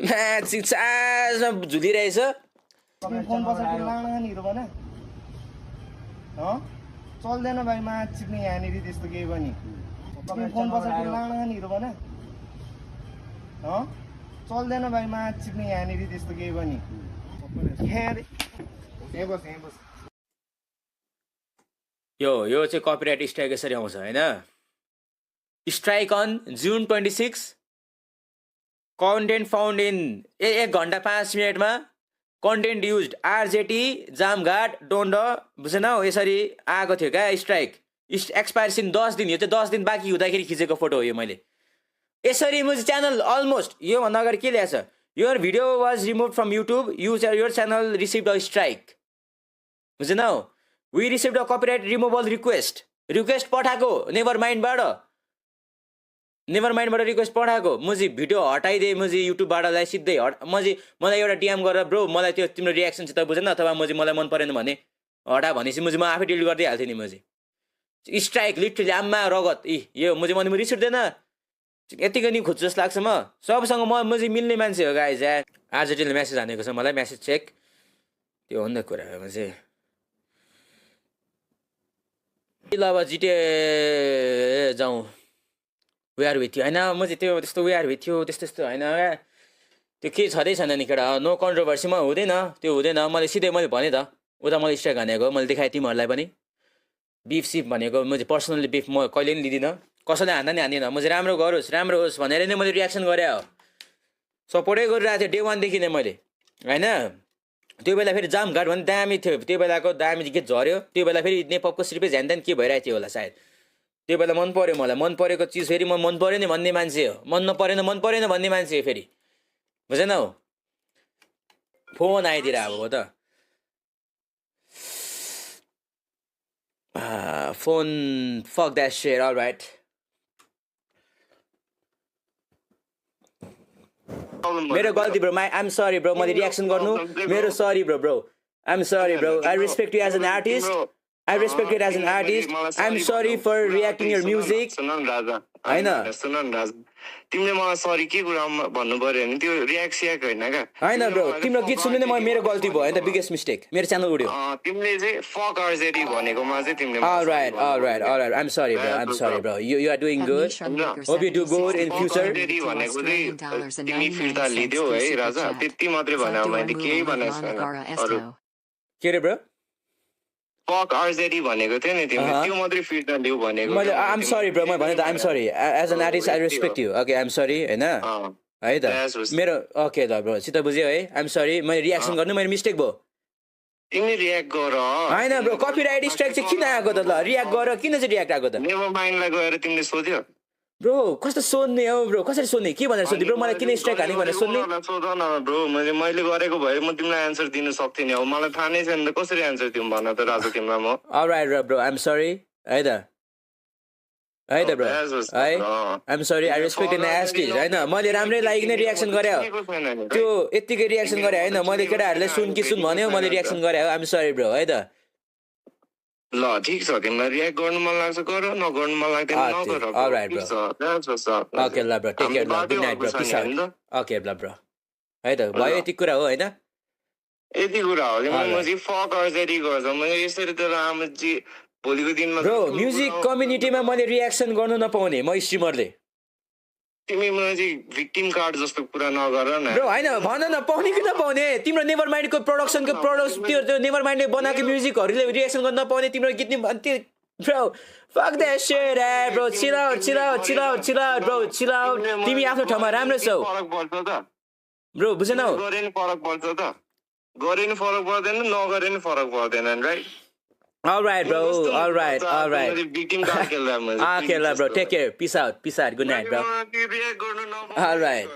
Matching चार्जमा झुलिरहेछ phone पछाडि लाँडा नि त भने चल्दैन भाइ माछ चिप्ने यहाँनिर त्यस्तो केही पनि फोन पछाडि लाँडा नि त भने चल्दैन भाइ माछ चिप्ने यहाँनिर त्यस्तो केही पनि यो चाहिँ कपिराइट स्ट्राइक यसरी आउँछ होइन स्ट्राइक अन जुन 26 कन्टेन्ट फाउन्ड इन 1 घन्टा 5 मिनटमा कन्टेन्ट युज आरजेटी जामघाट डोन्ड बुझेन हौ यसरी आएको थियो क्या स्ट्राइक एक्सपायरेसन 10 दिन यो चाहिँ 10 दिन बाँकी हुँदाखेरि खिचेको फोटो हो यो मैले यसरी म च्यानल अलमोस्ट योभन्दा अगाडि के ल्याएछ your video was remove from YouTube your channel receive a strike बुझेन how we receive a copyright removal request पठाएको नेभर माइन्डबाट रिक्वेस्ट पठाएको म चाहिँ भिडियो हटाइदिएँ म चाहिँ युट्युबबाटलाई सिधै मलाई एउटा डिएम गरेर ब्रो मलाई त्यो तिम्रो रियाक्सन चाहिँ त बुझेन अथवा मलाई मन परेन भने हटा भनेपछि म आफै डिलिट गर्दै हाल्थेँ नि म चाहिँ स्ट्राइक लिटरली आम्मा रगत यो म रिस उठ्दैन यतिको नि खोज्छु जस्तो लाग्छ म सबसँग म चाहिँ मिल्ने मान्छे हो गाइज आरजेटीले म्यासेज हानेको छ मलाई म्यासेज चेक त्यो हो नि त कुरा म चाहिँ ल अब जिटिए जाउँ वेआर विथ यु होइन म चाहिँ त्यो त्यस्तो वेआर विथ यु त्यस्तो होइन त्यो केही छँदै छैन नि केटा नो कन्ट्रोभर्सीमा हुँदैन त्यो हुँदैन मैले सिधै मैले भनेँ त उता मैले स्ट्राइक हानेको मैले देखाएँ तिमीहरूलाई पनि बिफ सिफ भनेको म चाहिँ पर्सनल्ली बिफ म कहिले पनि लिँदिनँ कसैले हान्दा नि हान्दिनँ म चाहिँ राम्रो होस् भनेर नै मैले रियाक्सन गरेँ हो सपोर्टै गरिरहेको थिएँ डे 1 देखि नै मैले होइन त्यो बेला फेरि जामघाट भने दामी थियो त्यो बेलाको दामी गीत झऱ्यो त्यो बेला फेरि नेपको श्रीपे झ्यान के भइरहेको थियो होला सायद त्यो बेला मन पर्यो मलाई मन परेको चिज फेरि म मन पऱ्यो नि भन्ने मान्छे हो मन परेन भन्ने मान्छे हो फेरि बुझेन हौ फोन आइदिएर अब हो त phone fuck that share alright मेरो गल्ती ब्रो आइएम सरी ब्रो मैले रियाक्सन गर्नु मेरो sorry bro I'm sorry bro I respect you as an artist I'm sorry for reacting your music हैन तिमीले मलाई सरी के कुरा भन्नु पर्यो भने त्यो रियाक्ट होइन क्या हैन ब्रो तिम्रो गीत सुन्नु नै मेरो गल्ती भयो हैन बिगेस्ट मिस्टेक मेरो च्यानल उड्यो तिमीले चाहिँ फक आरजेटी भनेकोमा चाहिँ तिमीले alright I'm sorry bro you are doing good hope you do good in future भनेको चाहिँ तिमी फिर्ता लिदियौ है राजा त्यति मात्रै भने मैले केही भनेको छैन के रे ब्रो फक आरजेटी भनेको थियो नि तिमीले त्यो मात्रै फिर्ता लिऊ भनेको मैले आइएम सरी ब्रो मैले भने त I'm sorry as an artist I respect you okay I'm sorry हैन है त मेरो ओके त ब्रो सित बुझ्यो है आइएम सरी मैले रियाक्सन गर्नु मेरो मिस्टेक भयो तिमीले रियाक्ट गर हैन ब्रो कपिराइट स्ट्राइक चाहिँ किन आएको त ल रियाक्ट गर किन चाहिँ रियाक्ट आएको त नेभर माइन्डलाई गएर तिमीले सोध्यो ब्रो कस्तो सोध्ने हो ब्रो कसरी सोध्ने के भनेर सोध्ने ब्रो मलाई किन स्ट्राइक हाने भनेर सोध्ने सोध न ब्रो मैले गरेको भए म तिमीलाई एन्सर दिन सक्थेँ नि अब मलाई थाहा नै छैन कसरी एन्सर दिउँ भन त राजा तिमीलाई म अलराइट ब्रो आइएम सरी है त ब्रो है I'm sorry I respect an artist हैन मैले राम्रै लागिकन रियाक्सन गरे हो त्यो यतिकै रियाक्सन गरे हैन मैले केटाहरुले सुन भन्यो मैले रियाक्सन गरे हो आइएम सरी ब्रो है त ल ठीक छ तिमीलाई रियाक्ट गर्नु मन लाग्छ गर नगर्नु मन लाग्दैन नगर अलराइट ब्रो ओके ल ब्रो टेक केयर ल good night bro peace out okay ल ब्रो है त भयो यति कुरा हो हैन यति कुरा हो म चाहिँ फक आरजेटी गर्छ मैले यसरी त रामजी भोलिको दिनमा ब्रो म्युजिक कम्युनिटीमा मैले रियाक्सन गर्नु नपाउने म स्ट्रिमरले तिमी मलाई चाहिँ भिक्टिम कार्ड जस्तो कुरा नगर न ब्रो हैन भन न पाउने कि नपाउने तिम्रो नेभर माइन्डको प्रोडक्सनको त्यो नेभर माइन्डले बनाएको म्युजिकहरुले रियाक्सन गर्न नपाउने तिम्रो गीत नि त्यो bro fuck that shit bro chill out bro chill out तिमी आफ्नो ठाउँमा राम्रो छौ फरक पर्छ त ब्रो बुझेनौ गरे नि फरक पर्छ त गरे नि फरक पर्दैन नगरे नि फरक पर्दैन right Alright bro, alright. Victim card खेल्दा म Okay, bro. Take care. Peace out. Good night, bro. Alright.